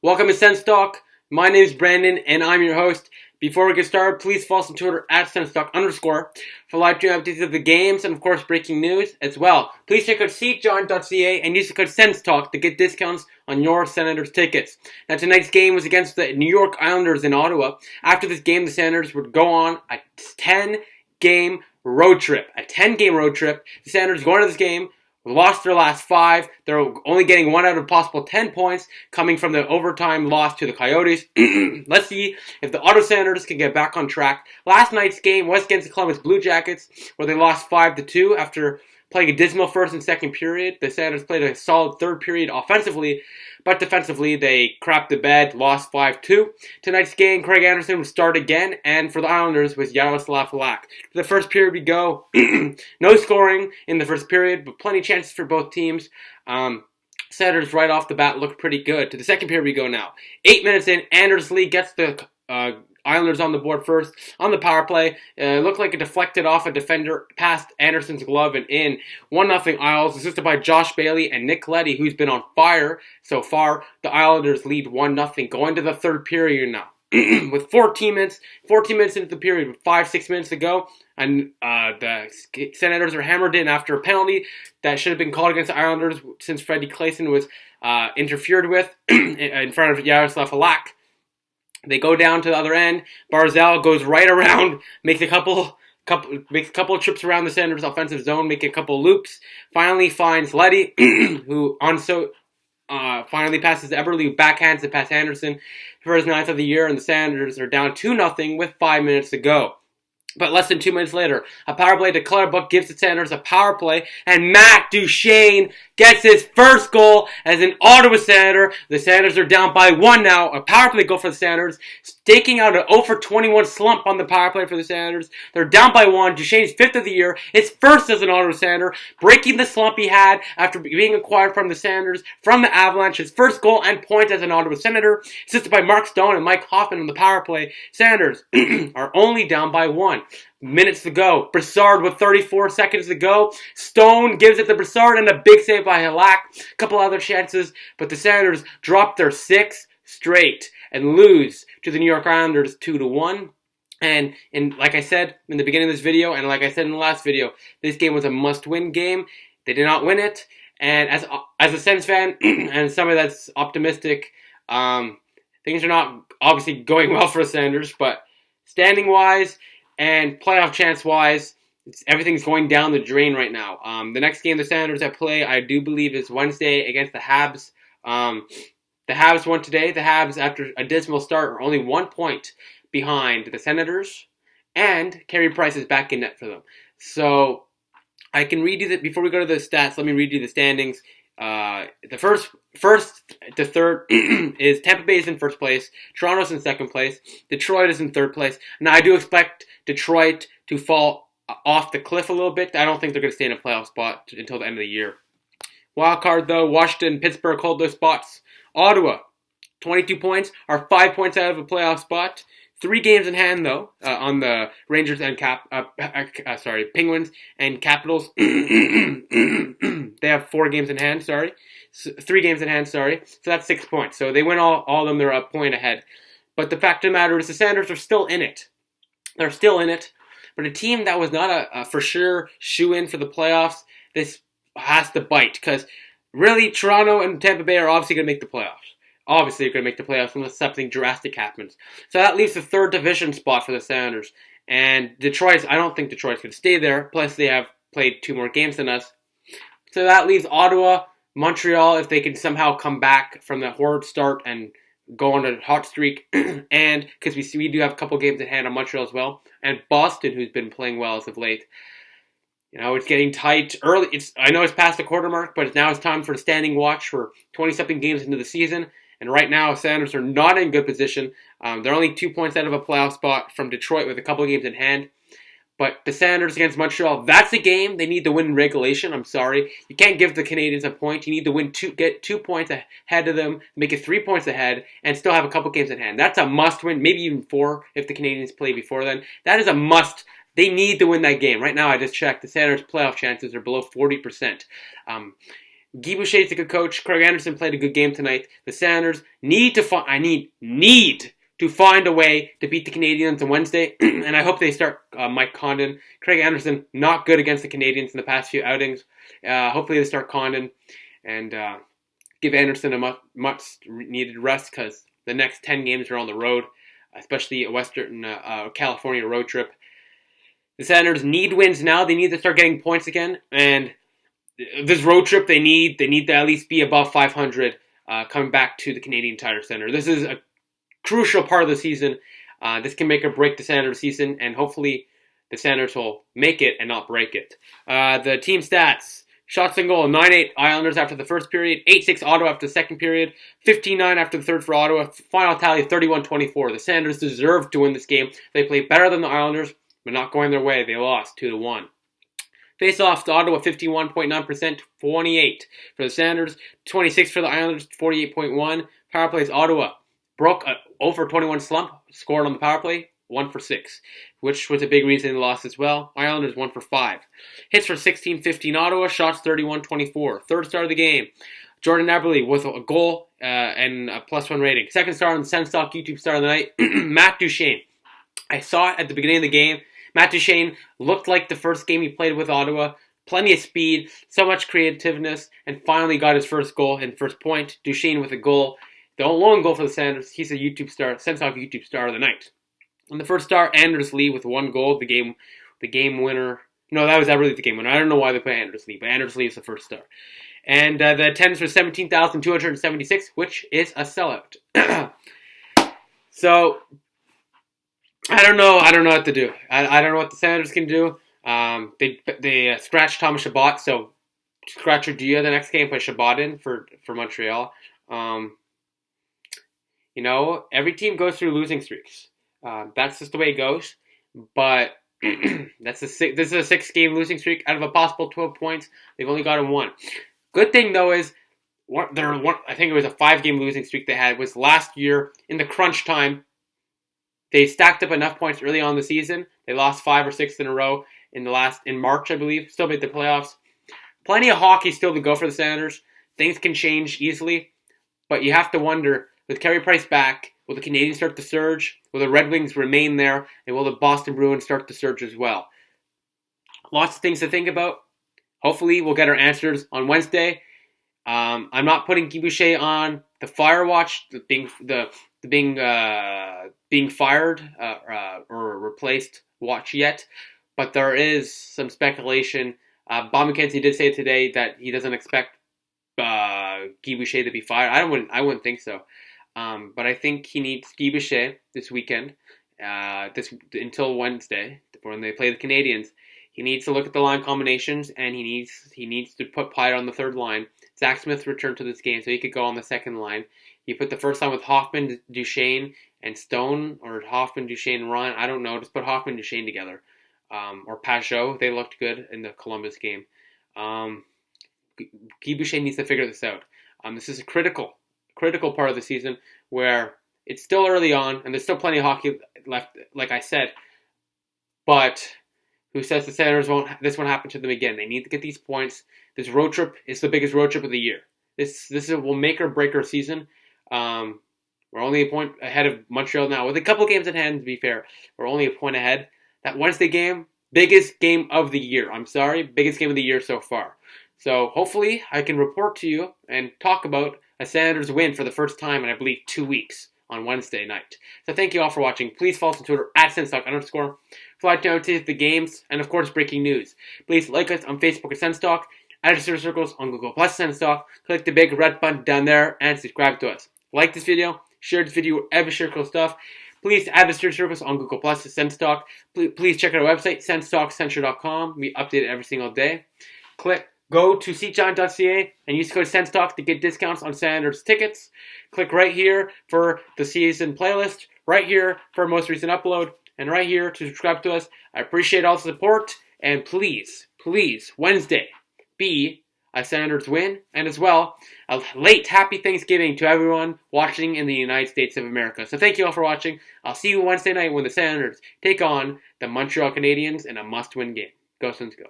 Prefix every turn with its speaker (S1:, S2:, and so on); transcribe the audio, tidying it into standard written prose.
S1: Welcome to SENS Talk. My name is Brandon, and I'm your host. Before we get started, please follow us on Twitter at SENSTalk_ for live stream updates of the games and, of course, breaking news as well. Please check out seatjoin.ca and use the code SENSTalk to get discounts on your Senators tickets. Now, tonight's game was against the New York Islanders in Ottawa. After this game, the Senators would go on a 10-game road trip. The Senators go into this game, lost their last 5. They're only getting 1 out of possible 10 points coming from the overtime loss to the Coyotes. Let's see if the Ottawa Senators can get back on track. Last night's game was against the Columbus Blue Jackets, where they lost 5-2 after playing a dismal first and second period. The Senators played a solid third period offensively, but defensively they crapped the bed, lost 5-2. Tonight's game, Craig Anderson would start again, and for the Islanders was Yaroslav Halak. To the first period we go. No scoring in the first period, but plenty of chances for both teams. Senators right off the bat looked pretty good. To the second period we go now. 8 minutes in, Anders Lee gets the Islanders on the board first. On the power play, looked like it deflected off a defender past Anderson's glove and in. 1-0 Isles, assisted by Josh Bailey and Nick Leddy, who's been on fire so far. The Islanders lead 1-0 going to the third period now. With 14 minutes into the period, with 5-6 minutes to go, and the Senators are hammered in after a penalty that should have been called against the Islanders since Freddie Claesson was interfered with in front of Yaroslav Halak. They go down to the other end. Barzal goes right around, makes a couple of trips around the Senators' offensive zone, making a couple loops. Finally finds Leddy, who finally passes to Eberle, who backhands it past Anderson for his 9th of the year, and the Senators are down 2-0 with 5 minutes to go. But less than 2 minutes later, a power play to Clutterbuck gives the Senators a power play, and Matt Duchene gets his first goal as an Ottawa Senator. The Senators are down by 1 now. A power play goal for the Senators, staking out an 0-for-21 slump on the power play for the Senators. They're down by 1. Duchene's 5th of the year, his first as an Ottawa Senator, breaking the slump he had after being acquired from the Senators from the Avalanche. His first goal and point as an Ottawa Senator, assisted by Mark Stone and Mike Hoffman on the power play. Senators are only down by 1. Minutes to go. Brassard with 34 seconds to go. Stone gives it to Brassard and a big save by Halak. A couple other chances, but the Senators drop their 6th straight and lose to the New York Islanders 2-1. And like I said in the beginning of this video, and like I said in the last video, this game was a must-win game. They did not win it. And as a Sens fan, and somebody that's optimistic, things are not obviously going well for the Senators, but standing-wise and playoff chance-wise, everything's going down the drain right now. The next game the Senators that play, I do believe, is Wednesday against the Habs. The Habs won today. The Habs, after a dismal start, are only 1 point behind the Senators, and Carey Price is back in net for them. So I can read you that before we go to the stats. Let me read you the standings. The first to third is Tampa Bay is in first place. Toronto's in second place. Detroit is in third place. Now, I do expect Detroit to fall off the cliff a little bit. I don't think they're going to stay in a playoff spot until the end of the year. Wild card, though, Washington and Pittsburgh hold those spots. Ottawa, 22 points, are 5 points out of a playoff spot. 3 games in hand, though, on the Rangers and Penguins and Capitals. They have 4 games in hand, 3 games in hand, So that's 6 points. So they win all of them, they're a point ahead. But the fact of the matter is the Senators are still in it. They're still in it. But a team that was not a for sure shoe-in for the playoffs, this has to bite. Because really, Toronto and Tampa Bay are obviously going to make the playoffs. Obviously, they're going to make the playoffs unless something drastic happens. So that leaves the 3rd division spot for the Senators. And I don't think Detroit's going to stay there. Plus, they have played 2 more games than us. So that leaves Ottawa, Montreal, if they can somehow come back from the horrid start and go on a hot streak. And because we do have a couple games in hand on Montreal as well. And Boston, who's been playing well as of late. You know, it's getting tight early. I know it's past the quarter mark, but now it's time for a standing watch for 20-something games into the season. And right now, Senators are not in good position. They're only 2 points out of a playoff spot from Detroit with a couple of games in hand. But the Senators against Montreal, that's a game they need to win in regulation. I'm sorry. You can't give the Canadians a point. You need to get 2 points ahead of them, make it 3 points ahead, and still have a couple games in hand. That's a must-win, maybe even 4 if the Canadians play before then. That is a must. They need to win that game. Right now, I just checked. The Senators' playoff chances are below 40%. Guy Boucher's a good coach. Craig Anderson played a good game tonight. The Senators need to find a way to beat the Canadiens on Wednesday, and I hope they start Mike Condon. Craig Anderson, not good against the Canadiens in the past few outings. Hopefully they start Condon and give Anderson a much needed rest, because the next 10 games are on the road, especially a Western California road trip. The Senators need wins now. They need to start getting points again, and this road trip they need to at least be above 500 coming back to the Canadian Tire Center. This is a crucial part of the season. This can make or break the Senators season, and hopefully the Senators will make it and not break it. The team stats: shots on goal, 9-8 Islanders after the first period, 8-6 Ottawa after the second period, 15-9 after the third for Ottawa, final tally 31-24. The Senators deserve to win this game. They played better than the Islanders, but not going their way. They lost 2-1. Face-offs to Ottawa, 51.9%, 28 for the Senators, 26 for the Islanders, 48.1. Power plays, Ottawa broke a 0-for-21 slump, scored on the power play, 1-for-6, which was a big reason they lost as well. Islanders 1-for-5. Hits for 16-15 Ottawa, shots 31-24. Third star of the game, Jordan Eberle with a goal and a +1 rating. Second star on the SENS YouTube star of the night, Matt Duchene. I saw it at the beginning of the game. Matt Duchene looked like the first game he played with Ottawa. Plenty of speed, so much creativeness, and finally got his first goal and first point. Duchene with a goal. The lone goal for the Senators. He's a YouTube star, SENS YouTube star of the night. On the first star, Anders Lee with 1 goal. The game winner. No, that was really the game winner. I don't know why they put Anders Lee, but Anders Lee is the first star. And the attendance was 17,276, which is a sellout. So I don't know what to do. I don't know what the Senators can do. They scratched Thomas Chabot, so scratch Dia the next game, put Chabot in for Montreal. Every team goes through losing streaks. That's just the way it goes. But this is a 6-game losing streak. Out of a possible 12 points, they've only gotten 1. Good thing though is I think it was a 5-game losing streak they had. Was last year in the crunch time. They stacked up enough points early on in the season. They lost 5 or 6 in a row in March, I believe. Still made the playoffs. Plenty of hockey still to go for the Senators. Things can change easily, but you have to wonder, with Carey Price back, will the Canadiens start to surge? Will the Red Wings remain there? And will the Boston Bruins start to surge as well? Lots of things to think about. Hopefully, we'll get our answers on Wednesday. I'm not putting Guy Boucher on the fire watch, being fired or replaced watch yet, but there is some speculation. Bob McKenzie did say today that he doesn't expect Guy Boucher to be fired. I wouldn't think so. But I think he needs Guy Boucher this weekend, until Wednesday when they play the Canadiens. He needs to look at the line combinations, and he needs to put Pyatt on the third line. Zach Smith returned to this game, so he could go on the second line. You put the first line with Hoffman, Duchene, and Stone, or Hoffman, Duchene, Ryan. I don't know. Just put Hoffman, Duchene together, or Pajot. They looked good in the Columbus game. Guy Boucher needs to figure this out. This is a critical part of the season where it's still early on, and there's still plenty of hockey left, like I said. But who says the Senators this won't happen to them again? They need to get these points. This road trip is the biggest road trip of the year. This will make or break our season. We're only a point ahead of Montreal now. With a couple games at hand, to be fair, we're only a point ahead. That Wednesday game, biggest game of the year. Biggest game of the year so far. So hopefully I can report to you and talk about a Senators win for the first time in, I believe, 2 weeks on Wednesday night. So thank you all for watching. Please follow us on Twitter @SensTalk_. Fly down to the games and, of course, breaking news. Please like us on Facebook at SensTalk. Add us to your circles on Google Plus SensTalk. Click the big red button down there and subscribe to us. Like this video. Share this video wherever you share cool stuff. Please add us to your circles on Google Plus SensTalk. Please check out our website, SensTalkCentral.com. We update it every single day. Go to seatgiant.ca and use code SensTalk to get discounts on Senators tickets. Click right here for the season playlist, right here for our most recent upload, and right here to subscribe to us. I appreciate all the support, and please, Wednesday, be a Senators win, and as well, a late happy Thanksgiving to everyone watching in the United States of America. So thank you all for watching. I'll see you Wednesday night when the Senators take on the Montreal Canadiens in a must-win game. Go Sens, go.